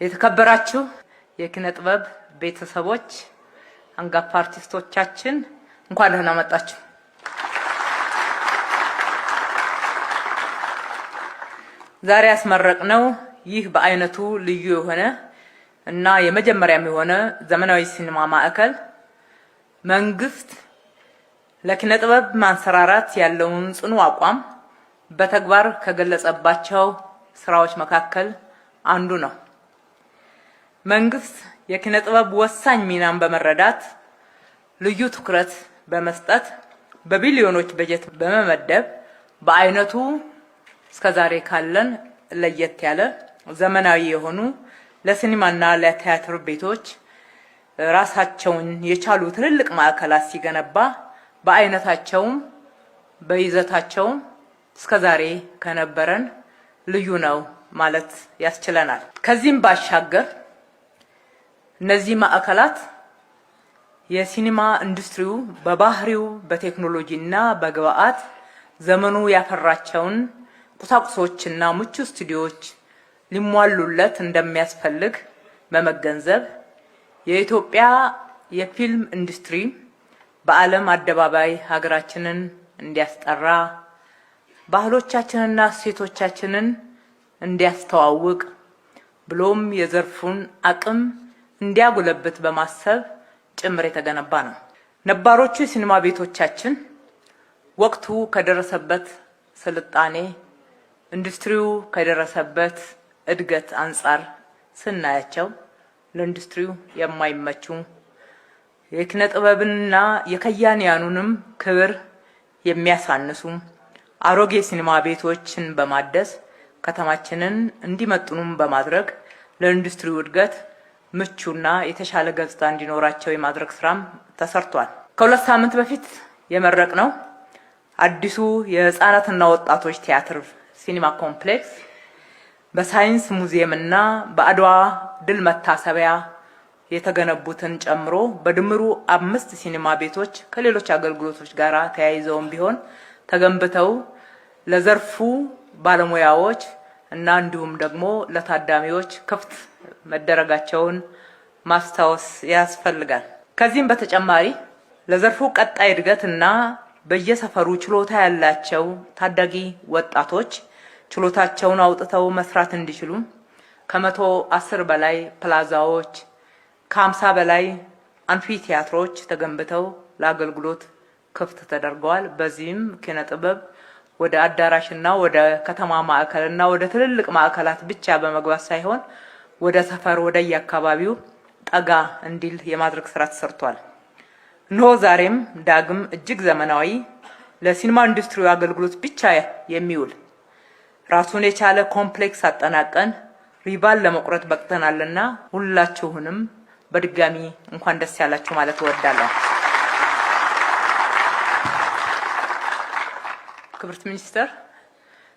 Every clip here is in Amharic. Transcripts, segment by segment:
የተከበራችሁ የኪነ ጥበብ ቤተሰቦች አንጋፋ አርቲስቶቻችን እንኳን ደህና መጣችሁ። ዛሬ ያስመረቅነው ይህ በአይነቱ ልዩ የሆነ እና የመጀመሪያም የሆነ ዘመናዊ ሲኒማ ማዕከል መንግስት ለኪነ ጥበብ ማንሰራራት ያለውን ጽኑ አቋም በተግባር ከገለጸባቸው ስራዎች መካከል አንዱ ነው። መንግስት የኪነ ጥበብ ወሳኝ ሚናን በመረዳት ልዩ ትኩረት በመስጠት በቢሊዮኖች በጀት በመመደብ በአይነቱ እስከዛሬ ካለን ለየት ያለ ዘመናዊ የሆኑ ለሲኒማና ለቲያትር ቤቶች ራሳቸውን የቻሉ ትልልቅ ማዕከላት ሲገነባ በአይነታቸውም በይዘታቸውም እስከዛሬ ከነበረን ልዩ ነው ማለት ያስችለናል። ከዚህም ባሻገር እነዚህ ማዕከላት የሲኒማ ኢንዱስትሪው በባህሪው በቴክኖሎጂና በግብአት ዘመኑ ያፈራቸውን ቁሳቁሶችና ምቹ ስቱዲዮዎች ሊሟሉለት እንደሚያስፈልግ በመገንዘብ የኢትዮጵያ የፊልም ኢንዱስትሪ በዓለም አደባባይ ሀገራችንን እንዲያስጠራ ባህሎቻችንና እሴቶቻችንን እንዲያስተዋውቅ ብሎም የዘርፉን አቅም እንዲያጎለብት በማሰብ ጭምር የተገነባ ነው። ነባሮቹ ሲኒማ ቤቶቻችን ወቅቱ ከደረሰበት ስልጣኔ ኢንዱስትሪው ከደረሰበት እድገት አንፃር ስናያቸው ለኢንዱስትሪው የማይመቹ የኪነ ጥበብንና የከያንያኑንም ክብር የሚያሳንሱ አሮጌ ሲኒማ ቤቶችን በማደስ ከተማችንን እንዲመጥኑም በማድረግ ለኢንዱስትሪው እድገት ምቹና የተሻለ ገጽታ እንዲኖራቸው የማድረግ ስራም ተሰርቷል። ከሁለት ሳምንት በፊት የመረቅነው አዲሱ የህፃናትና ወጣቶች ቲያትር ሲኒማ ኮምፕሌክስ በሳይንስ ሙዚየምና በአድዋ ድል መታሰቢያ የተገነቡትን ጨምሮ በድምሩ 5 ሲኒማ ቤቶች ከሌሎች አገልግሎቶች ጋር ተያይዘውም ቢሆን ተገንብተው ለዘርፉ ባለሙያዎች እና እንዲሁም ደግሞ ለታዳሚዎች ክፍት መደረጋቸውን ማስታወስ ያስፈልጋል። ከዚህም በተጨማሪ ለዘርፉ ቀጣይ እድገትና በየሰፈሩ ችሎታ ያላቸው ታዳጊ ወጣቶች ችሎታቸውን አውጥተው መስራት እንዲችሉ ከ110 በላይ ፕላዛዎች ከ50 በላይ አንፊ ቲያትሮች ተገንብተው ለአገልግሎት ክፍት ተደርገዋል። በዚህም ኪነ ጥበብ ወደ አዳራሽና ወደ ከተማ ማዕከልና ወደ ትልልቅ ማዕከላት ብቻ በመግባት ሳይሆን ወደ ሰፈር ወደ የአካባቢው ጠጋ እንዲል የማድረግ ስራ ተሰርቷል። እነሆ ዛሬም ዳግም እጅግ ዘመናዊ ለሲኒማ ኢንዱስትሪው አገልግሎት ብቻ የሚውል ራሱን የቻለ ኮምፕሌክስ አጠናቀን ሪባን ለመቁረጥ በቅተናልና ሁላችሁንም በድጋሚ እንኳን ደስ ያላችሁ ማለት እወዳለሁ። ክብርት ሚኒስተር፣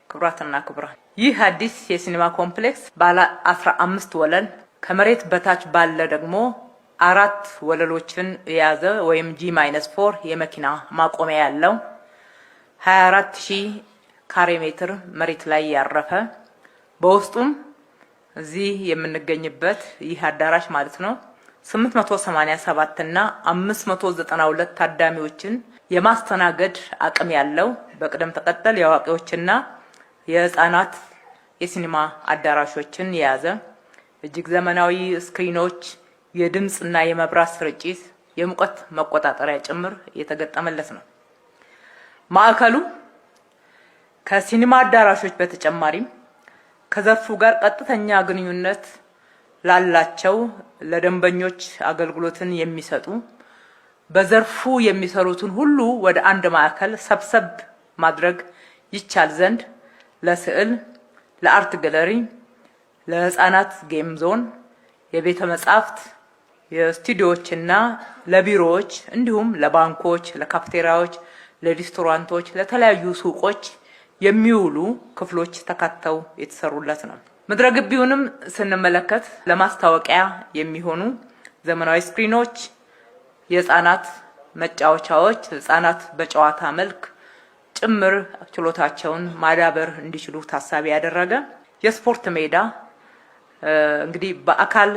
ክቡራትና ክቡራን፣ ይህ አዲስ የሲኒማ ኮምፕሌክስ ባለ 15 ወለል ከመሬት በታች ባለ ደግሞ 4 ወለሎችን የያዘ ወይም G-4 የመኪና ማቆሚያ ያለው 24000 ካሬ ሜትር መሬት ላይ ያረፈ በውስጡም እዚህ የምንገኝበት ይህ አዳራሽ ማለት ነው 887 እና 592 ታዳሚዎችን የማስተናገድ አቅም ያለው በቅደም ተከተል የአዋቂዎችና የህፃናት የሲኒማ አዳራሾችን የያዘ እጅግ ዘመናዊ ስክሪኖች፣ የድምጽና የመብራት ስርጭት፣ የሙቀት መቆጣጠሪያ ጭምር የተገጠመለት ነው። ማዕከሉ ከሲኒማ አዳራሾች በተጨማሪም ከዘርፉ ጋር ቀጥተኛ ግንኙነት ላላቸው ለደንበኞች አገልግሎትን የሚሰጡ በዘርፉ የሚሰሩትን ሁሉ ወደ አንድ ማዕከል ሰብሰብ ማድረግ ይቻል ዘንድ ለስዕል፣ ለአርት ጋለሪ፣ ለህፃናት ጌም ዞን፣ የቤተ መጻሕፍት፣ የስቱዲዮዎችና ለቢሮዎች እንዲሁም ለባንኮች፣ ለካፍቴሪያዎች፣ ለሬስቶራንቶች፣ ለተለያዩ ሱቆች የሚውሉ ክፍሎች ተካተው የተሰሩለት ነው። ምድረ ግቢውንም ስንመለከት ለማስታወቂያ የሚሆኑ ዘመናዊ ስክሪኖች፣ የህፃናት መጫወቻዎች፣ ህፃናት በጨዋታ መልክ ጭምር ችሎታቸውን ማዳበር እንዲችሉ ታሳቢ ያደረገ የስፖርት ሜዳ እንግዲህ በአካል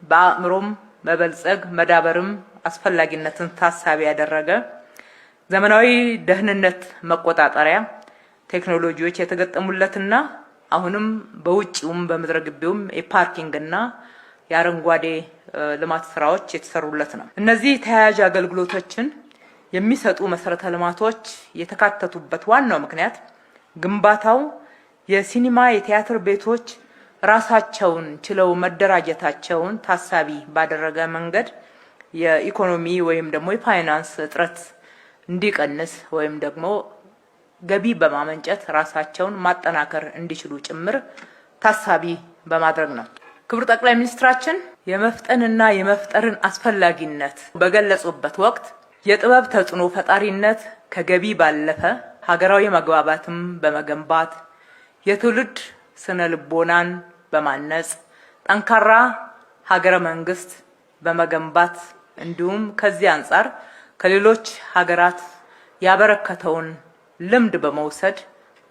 በአእምሮም መበልጸግ መዳበርም አስፈላጊነትን ታሳቢ ያደረገ ዘመናዊ ደህንነት መቆጣጠሪያ ቴክኖሎጂዎች የተገጠሙለትና አሁንም በውጪውም በምድረ ግቢውም የፓርኪንግና የአረንጓዴ ልማት ስራዎች የተሰሩለት ነው። እነዚህ ተያያዥ አገልግሎቶችን የሚሰጡ መሰረተ ልማቶች የተካተቱበት ዋናው ምክንያት ግንባታው የሲኒማ የቲያትር ቤቶች ራሳቸውን ችለው መደራጀታቸውን ታሳቢ ባደረገ መንገድ የኢኮኖሚ ወይም ደግሞ የፋይናንስ እጥረት እንዲቀንስ ወይም ደግሞ ገቢ በማመንጨት ራሳቸውን ማጠናከር እንዲችሉ ጭምር ታሳቢ በማድረግ ነው። ክቡር ጠቅላይ ሚኒስትራችን የመፍጠንና የመፍጠርን አስፈላጊነት በገለጹበት ወቅት የጥበብ ተጽዕኖ ፈጣሪነት ከገቢ ባለፈ ሀገራዊ መግባባትም በመገንባት የትውልድ ስነ ልቦናን በማነጽ ጠንካራ ሀገረ መንግስት በመገንባት እንዲሁም ከዚህ አንጻር ከሌሎች ሀገራት ያበረከተውን ልምድ በመውሰድ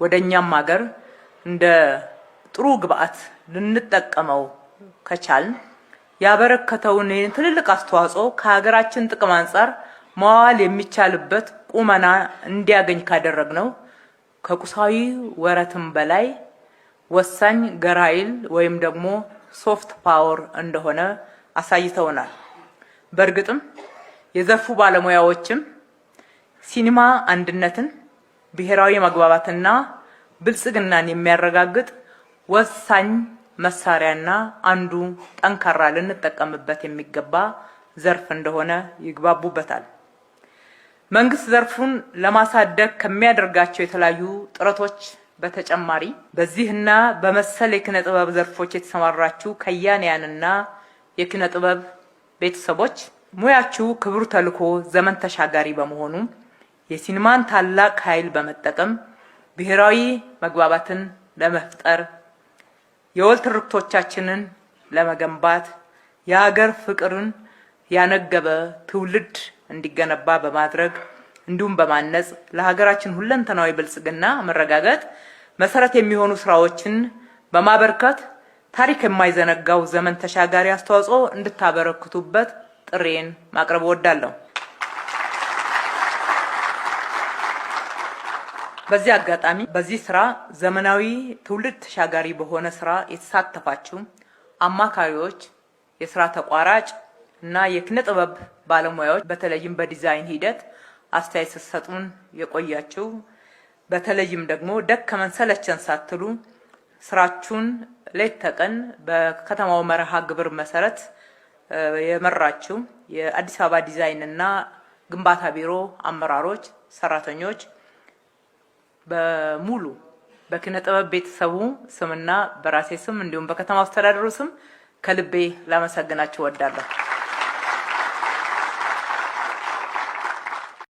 ወደኛም ሀገር እንደ ጥሩ ግብአት ልንጠቀመው ከቻልን ያበረከተውን ትልልቅ አስተዋጽኦ ከሀገራችን ጥቅም አንጻር ማዋል የሚቻልበት ቁመና እንዲያገኝ ካደረግነው ከቁሳዊ ወረትም በላይ ወሳኝ ገራይል ወይም ደግሞ ሶፍት ፓወር እንደሆነ አሳይተውናል። በእርግጥም የዘርፉ ባለሙያዎችም ሲኒማ አንድነትን፣ ብሔራዊ መግባባትና ብልጽግናን የሚያረጋግጥ ወሳኝ መሳሪያና አንዱ ጠንካራ ልንጠቀምበት የሚገባ ዘርፍ እንደሆነ ይግባቡበታል። መንግስት ዘርፉን ለማሳደግ ከሚያደርጋቸው የተለያዩ ጥረቶች በተጨማሪ በዚህና በመሰል የኪነ ጥበብ ዘርፎች የተሰማራችሁ ከያንያንና የኪነ ጥበብ ቤተሰቦች ሙያችሁ ክቡር ተልዕኮ ዘመን ተሻጋሪ በመሆኑ የሲኒማን ታላቅ ኃይል በመጠቀም ብሔራዊ መግባባትን ለመፍጠር የወል ትርክቶቻችንን ለመገንባት የሀገር ፍቅርን ያነገበ ትውልድ እንዲገነባ በማድረግ እንዲሁም በማነጽ ለሀገራችን ሁለንተናዊ ብልጽግና መረጋገጥ መሰረት የሚሆኑ ስራዎችን በማበርከት ታሪክ የማይዘነጋው ዘመን ተሻጋሪ አስተዋጽኦ እንድታበረክቱበት ጥሬን ማቅረብ እወዳለሁ። በዚህ አጋጣሚ በዚህ ስራ ዘመናዊ ትውልድ ተሻጋሪ በሆነ ስራ የተሳተፋችሁ አማካሪዎች፣ የስራ ተቋራጭ እና የኪነ ጥበብ ባለሙያዎች በተለይም በዲዛይን ሂደት አስተያየት ስትሰጡን የቆያችሁ በተለይም ደግሞ ደከመን ሰለቸን ሳትሉ ስራችሁን ሌት ተቀን በከተማው መርሃ ግብር መሰረት የመራችሁ የአዲስ አበባ ዲዛይን እና ግንባታ ቢሮ አመራሮች፣ ሰራተኞች በሙሉ በኪነ ጥበብ ቤተሰቡ ስምና በራሴ ስም እንዲሁም በከተማው አስተዳደሩ ስም ከልቤ ላመሰግናችሁ እወዳለሁ።